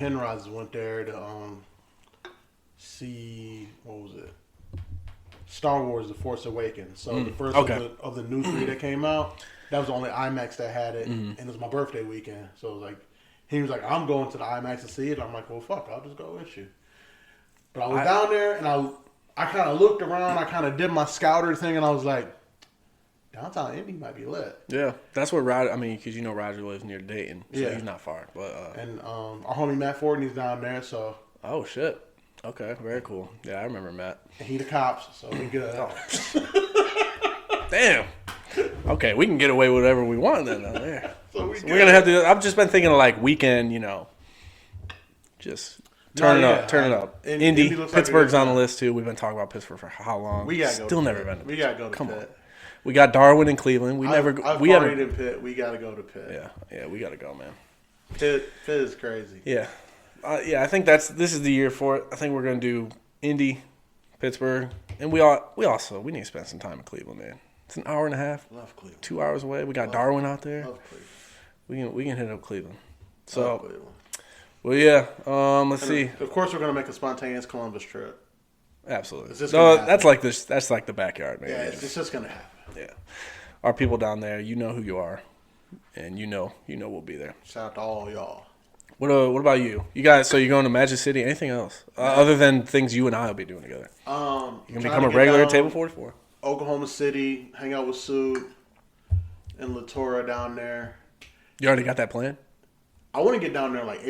Henrises went there to see what was it? Star Wars: The Force Awakens. So the first of the new three that came out, that was the only IMAX that had it, and it was my birthday weekend. So it was like he was like, "I'm going to the IMAX to see it." I'm like, "Well, fuck, I'll just go with you." But I was down there, and I kind of looked around. I kind of did my scouter thing, and I was like, downtown Indy might be lit. Yeah, that's what Roger. I mean, because Roger lives near Dayton, so he's not far. But and our homie Matt Ford, he's down there. So oh shit, okay, very cool. Yeah, I remember Matt. And he the cops, so we good. Damn. Okay, we can get away with whatever we want then. There. So we're gonna have to. I've just been thinking of like weekend, just turn it up. Indy Pittsburgh's on the list too. We've been talking about Pittsburgh for how long? We gotta still never been. We gotta go to Come Pitt. on. We got Darwin and Cleveland. I've partied in Pitt. We gotta go to Pitt. Yeah, we gotta go, man. Pitt is crazy. Yeah, I think this is the year for it. I think we're gonna do Indy, Pittsburgh, and we need to spend some time in Cleveland, man. It's an hour and a half. Love Cleveland. 2 hours away. We got Darwin out there. Love Cleveland. We can hit up Cleveland. So, Cleveland. Well, yeah. Let's see. Of course, we're gonna make a spontaneous Columbus trip. Absolutely. No, that's like this. That's like the backyard, man. Yeah, it's just gonna happen. Yeah. Our people down there, you know who you are, and you know we'll be there. Shout out to all y'all. What about you? You guys? So you're going to Magic City? Anything else other than things you and I will be doing together? You can become a regular at Table 44. Oklahoma City, hang out with Sue and Latora down there. You already got that plan? I want to get down there like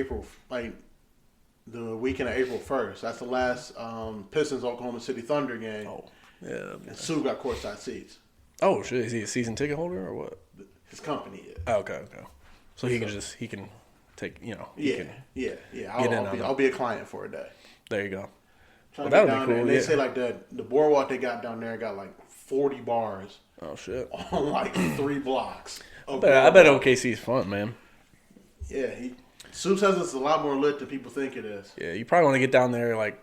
the weekend of April 1st. That's the last Pistons Oklahoma City Thunder game. Oh, yeah. And Sue got courtside seats. Oh shit! Is he a season ticket holder or what? His company is. Oh, okay. So he can take I'll be a client for a day. There you go. Well, that would be cool. And they say like the boardwalk they got down there got like 40 bars. Oh shit! On like 3 blocks. I bet OKC is fun, man. Yeah, Sue says it's a lot more lit than people think it is. Yeah, you probably want to get down there like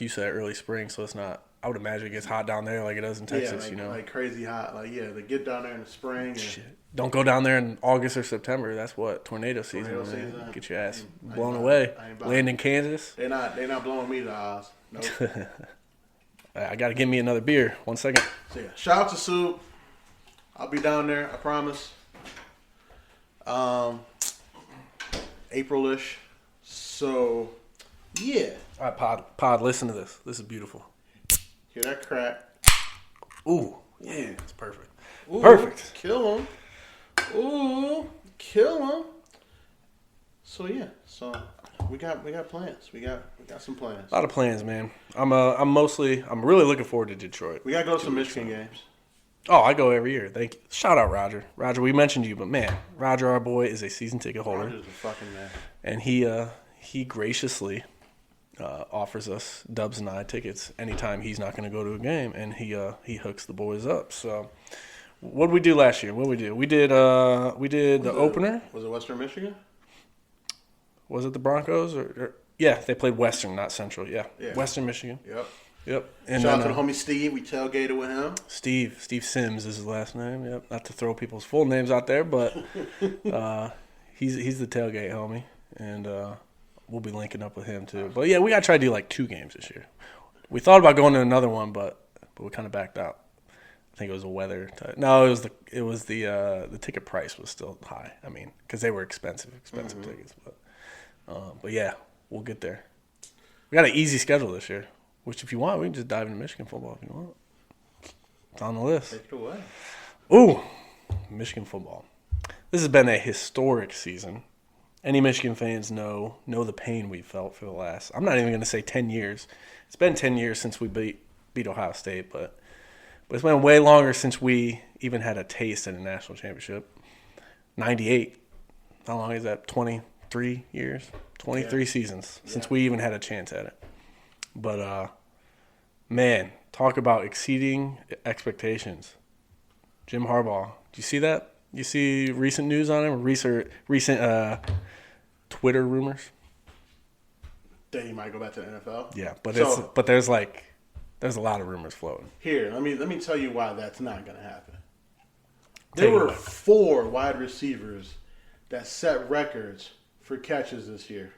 you said, early spring, so it's not. I would imagine it gets hot down there like it does in Texas, like crazy hot. Like they get down there in the spring. And shit. Don't go down there in August or September. That's what tornado season. Get your ass blown away. Land in Kansas. They're not blowing me to Oz. Nope. I got to give me another beer. 1 second. So shout out to Sue. I'll be down there. I promise. April-ish. So yeah. All right, Pod. Listen to this. This is beautiful. Hear that crack? Ooh, yeah, it's perfect. Ooh, perfect. Kill him. Ooh, kill him. So yeah, we got plans. We got some plans. A lot of plans, man. I'm really looking forward to Detroit. We gotta go to some Michigan games. Oh, I go every year. Thank you. Shout out Roger. Roger, we mentioned you, but man, Roger, our boy, is a season ticket holder. Roger's a fucking man. And he graciously offers us Dubs and I tickets anytime he's not going to go to a game, and he hooks the boys up. So, what did we do last year? What did we do? We did the opener. Was it Western Michigan? Was it the Broncos or yeah? They played Western, not Central. Yeah. Western Michigan. Yep. And shout out to the homie Steve. We tailgated with him. Steve Sims is his last name. Yep. Not to throw people's full names out there, but he's the tailgate homie, and we'll be linking up with him too. But yeah, we gotta try to do like 2 games this year. We thought about going to another one, but we kind of backed out. I think it was a weather type. No, it was the ticket price was still high. I mean, because they were expensive tickets. But yeah, we'll get there. We got an easy schedule this year. Which, if you want, we can just dive into Michigan football if you want. It's on the list. Take it away. Ooh, Michigan football. This has been a historic season. Any Michigan fans know the pain we felt for the last, I'm not even going to say 10 years. It's been 10 years since we beat Ohio State, but it's been way longer since we even had a taste at a national championship. 98. How long is that? 23 years? 23 seasons since we even had a chance at it. But, man, talk about exceeding expectations. Jim Harbaugh. Do you see that? You see recent news on him? Recent Twitter rumors? That he might go back to the NFL? Yeah, but there's a lot of rumors floating. Here, let me tell you why that's not going to happen. There were 4 wide receivers that set records for catches this year.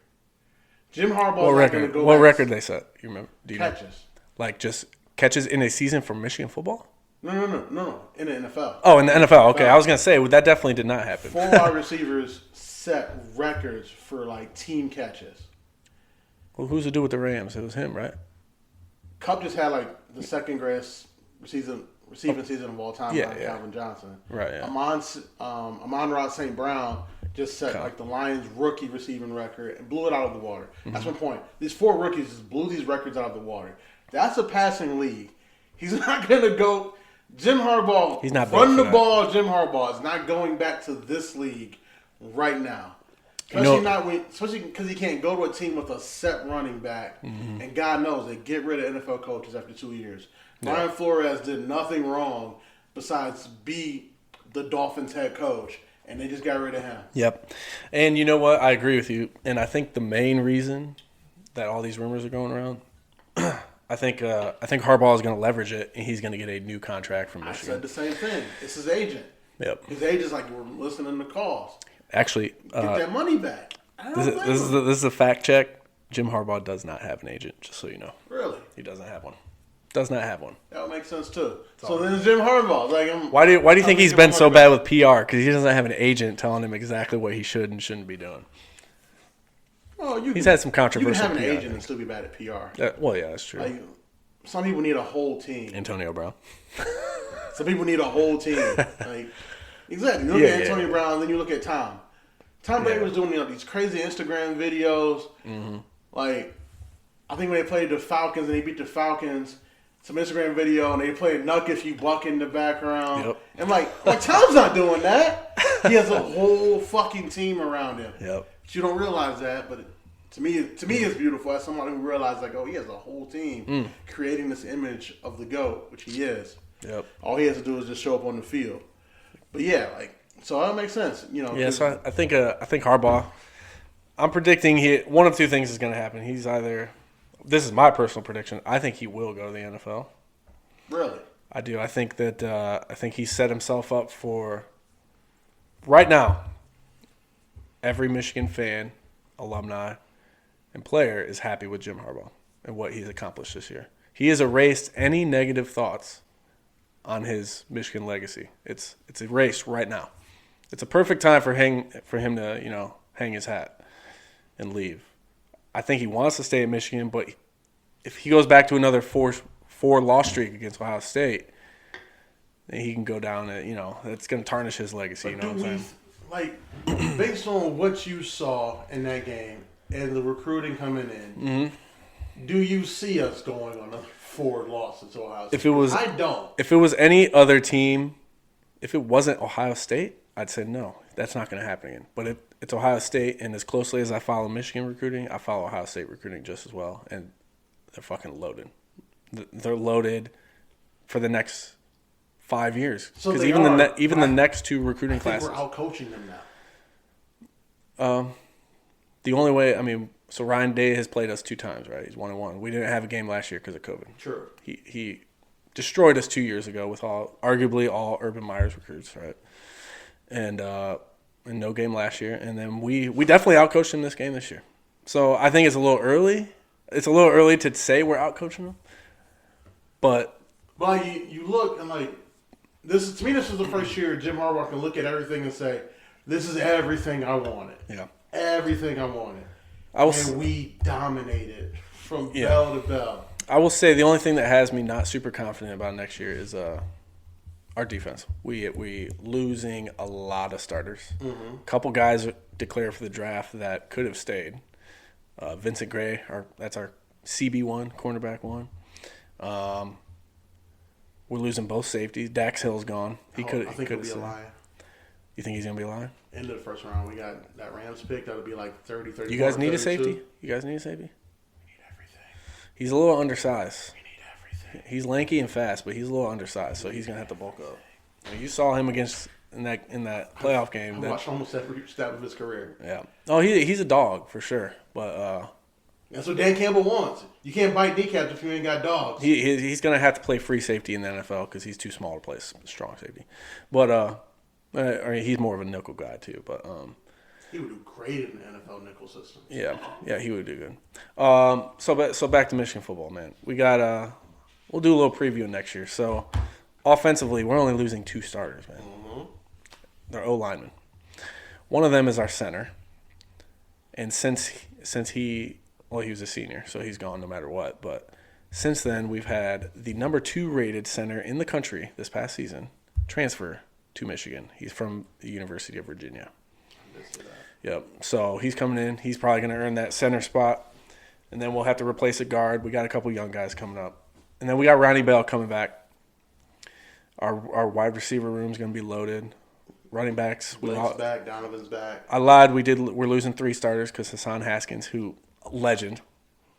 Jim Harbaugh. What record they set? You remember? Do you catches. Know? Like just catches in a season for Michigan football? No. In the NFL. Oh, in the NFL. Okay, I was gonna say that definitely did not happen. 4 wide receivers set records for like team catches. Well, who's the dude with the Rams? It was him, right? Kupp just had like the second greatest receiving season of all time. Yeah. Calvin Johnson. Right. Yeah. Amon-Ra St. Brown just set like the Lions rookie receiving record and blew it out of the water. Mm-hmm. That's my point. These 4 rookies just blew these records out of the water. That's a passing league. He's not gonna go. Jim Harbaugh. He's not run the ball. Jim Harbaugh is not going back to this league right now. Especially because he can't go to a team with a set running back, mm-hmm. and God knows they get rid of NFL coaches after 2 years. Yeah. Brian Flores did nothing wrong besides be the Dolphins head coach, and they just got rid of him. Yep, and you know what? I agree with you, and I think the main reason that all these rumors are going around, I think Harbaugh is going to leverage it, and he's going to get a new contract from Michigan. I said the same thing. It's his agent. Yep. His agent's like, we're listening to calls. Actually, get that money back. This is a fact check. Jim Harbaugh does not have an agent, just so you know. Really? He doesn't have one. Does not have one. That would make sense too. So then it's Jim Harbaugh. Like, why do you think he's been so bad with PR? Because he doesn't have an agent telling him exactly what he should and shouldn't be doing. Well, he's had some controversial. You can have an PR agent and still be bad at PR. Yeah, that's true. Like, some people need a whole team. Antonio Brown. Some people need a whole team. Like, exactly. You look at Antonio Brown, then you look at Tom. Tom Brady was doing these crazy Instagram videos. Mm-hmm. Like, I think when they played the Falcons and he beat the Falcons, some Instagram video, and they played Nuck If You Buck in the background. Yep. And like Tom's not doing that. He has a whole fucking team around him. Yep. But you don't realize that, but to me, it's beautiful as someone who realizes, like, oh, he has a whole team creating this image of the GOAT, which he is. Yep. All he has to do is just show up on the field. But yeah, like, so that makes sense, you know. Yeah, so I think Harbaugh. I'm predicting one of two things is going to happen. He's either, this is my personal prediction, I think he will go to the NFL. Really? I do. I think he set himself up for, right now, every Michigan fan, alumni, and player is happy with Jim Harbaugh and what he's accomplished this year. He has erased any negative thoughts on his Michigan legacy. It's erased right now. It's a perfect time for him to, hang his hat and leave. I think he wants to stay at Michigan, but if he goes back to another four loss streak against Ohio State, then he can go down and, it's going to tarnish his legacy. But you know what I'm saying? Like, based on what you saw in that game and the recruiting coming in, do you see us going on another 4 losses to Ohio State? I don't. If it was any other team, if it wasn't Ohio State, I'd say no. That's not going to happen again. But if it's Ohio State, and as closely as I follow Michigan recruiting, I follow Ohio State recruiting just as well, and they're fucking loaded. They're loaded for the next 5 years. Because even the next 2 recruiting classes. We're out-coaching them now. The only way, so Ryan Day has played us 2 times, right? He's 1-1. We didn't have a game last year because of COVID. Sure. He destroyed us 2 years ago with arguably all Urban Meyer's recruits, right? And no game last year. And then we definitely outcoached him this game this year. So I think it's a little early. It's a little early to say we're outcoaching him. But you look and this was the first year Jim Harbaugh can look at everything and say, this is everything I wanted. Yeah. Everything I wanted. And we dominated from bell to bell. I will say the only thing that has me not super confident about next year is our defense. We losing a lot of starters. Mm-hmm. A couple guys declared for the draft that could have stayed. Vincent Gray, that's our CB1, cornerback 1. We're losing both safeties. Dax Hill's gone. I think he'll be a Lion. You think he's going to be a Lion? End of the first round, we got that Rams pick. That'll be like 30, 34, You guys need 32. a safety? You guys need a safety? We need everything. He's a little undersized. We need everything. He's lanky and fast, but he's a little undersized, so he's going to have to bulk up. You saw him in that playoff game. I watched almost every step of his career. Yeah. Oh, he's a dog for sure, but that's what Dan Campbell wants. You can't bite kneecaps if you ain't got dogs. He's going to have to play free safety in the NFL because he's too small to play strong safety. But he's more of a nickel guy too. But He would do great in the NFL nickel system. Yeah, he would do good. So back to Michigan football, man. We got we'll do a little preview next year. So offensively, we're only losing 2 starters, man. Mm-hmm. They're O linemen. One of them is our center, and since he was a senior, so he's gone no matter what. But since then, we've had the number 2 rated center in the country this past season transfer to Michigan. He's from the University of Virginia. Yep. So he's coming in. He's probably going to earn that center spot, and then we'll have to replace a guard. We got a couple young guys coming up, and then we got Ronnie Bell coming back. Our wide receiver room is going to be loaded. Running backs. Blake's back. Donovan's back. I lied. We're losing 3 starters because Hassan Haskins, who legend,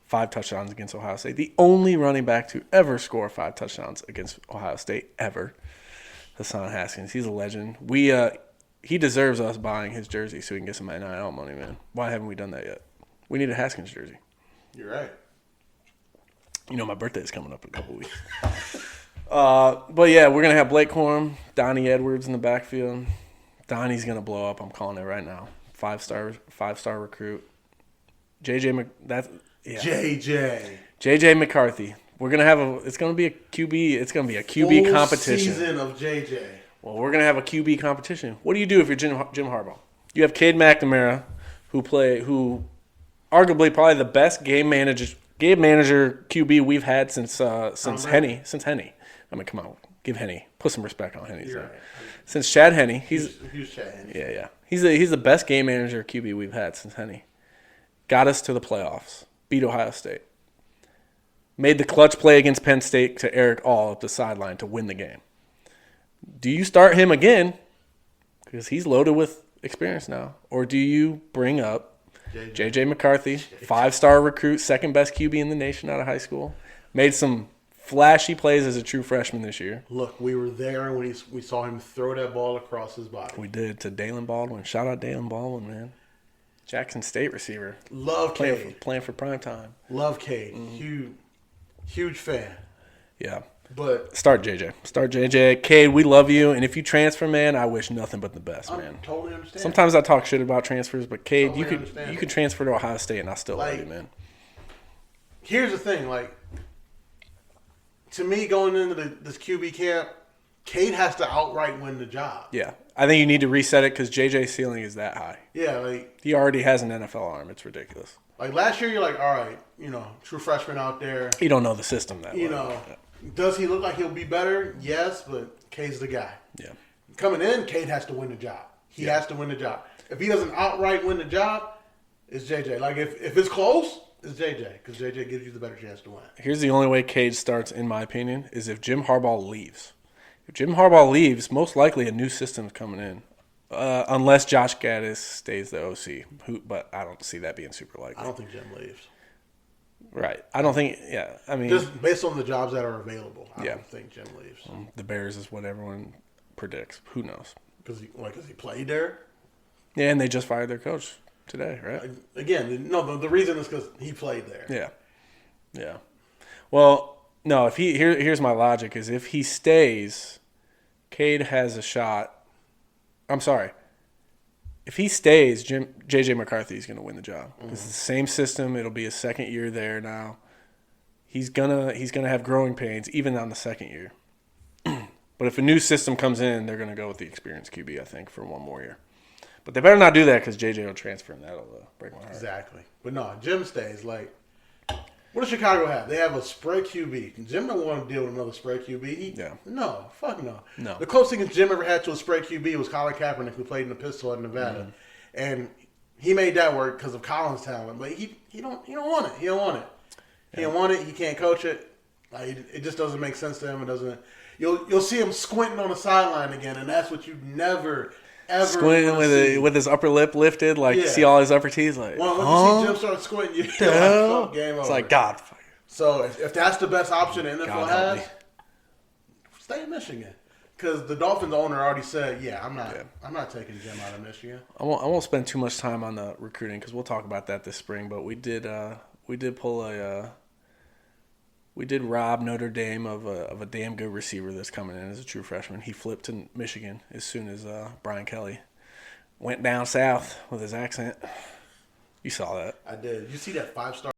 5 touchdowns against Ohio State. The only running back to ever score 5 touchdowns against Ohio State ever. Hassan Haskins. He's a legend. He deserves us buying his jersey so we can get some NIL money, man. Why haven't we done that yet? We need a Haskins jersey. You're right. You know my birthday's coming up in a couple weeks. But yeah, we're gonna have Blake Corum, Donnie Edwards in the backfield. Donnie's gonna blow up. I'm calling it right now. 5-star recruit. JJ McCarthy. We're gonna have it's gonna be a QB. It's gonna be a QB full competition. Season of JJ. Well, we're gonna have a QB competition. What do you do if you're Jim Harbaugh? You have Cade McNamara, who arguably probably the best game manager QB we've had since Henne. Since Henne. I mean, come on, give Henne, put some respect on Henne's name. Right. Since Chad Henne, he's Chad Henne. Yeah. He's the best game manager QB we've had since Henne. Got us to the playoffs, beat Ohio State, made the clutch play against Penn State to Eric All up the sideline to win the game. Do you start him again because he's loaded with experience now, or do you bring up JJ McCarthy, 5-star recruit, second best QB in the nation out of high school, made some flashy plays as a true freshman this year? Look, we were there when we saw him throw that ball across his body. We did, to Dalen Baldwin. Shout out Dalen Baldwin, man. Jackson State receiver. Love Cade. Playing for prime time. Love Cade. Mm-hmm. Huge fan. Yeah. But Start JJ. Cade, we love you. And if you transfer, man, I wish nothing but the best, man. I totally understand. Sometimes I talk shit about transfers, but Cade, totally you could transfer to Ohio State and I still love you, man. Here's the thing, to me, going into this QB camp, Cade has to outright win the job. Yeah. I think you need to reset it because JJ's ceiling is that high. Yeah, he already has an NFL arm. It's ridiculous. Last year, you're like, all right, true freshman out there. You don't know the system that well. Does he look like he'll be better? Yes, but Cade's the guy. Yeah. Coming in, Cade has to win the job. He has to win the job. If he doesn't outright win the job, it's JJ. If it's close, it's JJ because JJ gives you the better chance to win. Here's the only way Cade starts, in my opinion, is if Jim Harbaugh leaves. If Jim Harbaugh leaves, most likely a new system's coming in. Unless Josh Gaddis stays the OC. But I don't see that being super likely. I don't think Jim leaves. Right. I don't think, yeah. I mean, just based on the jobs that are available, I don't think Jim leaves. The Bears is what everyone predicts. Who knows? Because he played there? Yeah, and they just fired their coach today, right? Again, no, the reason is because he played there. Yeah. Well, no, here's my logic is if he stays, Cade has a shot. I'm sorry. If he stays, JJ McCarthy is going to win the job. It's the same system. It'll be his second year there now. He's gonna have growing pains even on the second year. But if a new system comes in, they're going to go with the experienced QB, I think, for one more year. But they better not do that because JJ will transfer, and that'll break my heart. Exactly. But no, Jim stays. What does Chicago have? They have a spread QB. Jim don't want to deal with another spread QB. No, fuck no. No. The closest Jim ever had to a spread QB was Colin Kaepernick, who played in the pistol at Nevada. Mm-hmm. And he made that work because of Colin's talent. But he don't want it. He don't want it. He don't want it. He can't coach it. It just doesn't make sense to him. It doesn't. You'll see him squinting on the sideline again, and that's what you never ever squinting with his upper lip lifted, see all his upper teeth, When you see Jim start squinting, you're like, game over. It's like, God. So if that's the best option the NFL has, stay in Michigan. Because the Dolphins owner already said, I'm not taking Jim out of Michigan. I won't spend too much time on the recruiting because we'll talk about that this spring. But we did rob Notre Dame of a damn good receiver that's coming in as a true freshman. He flipped to Michigan as soon as Brian Kelly went down south with his accent. You saw that. I did. You see that 5-star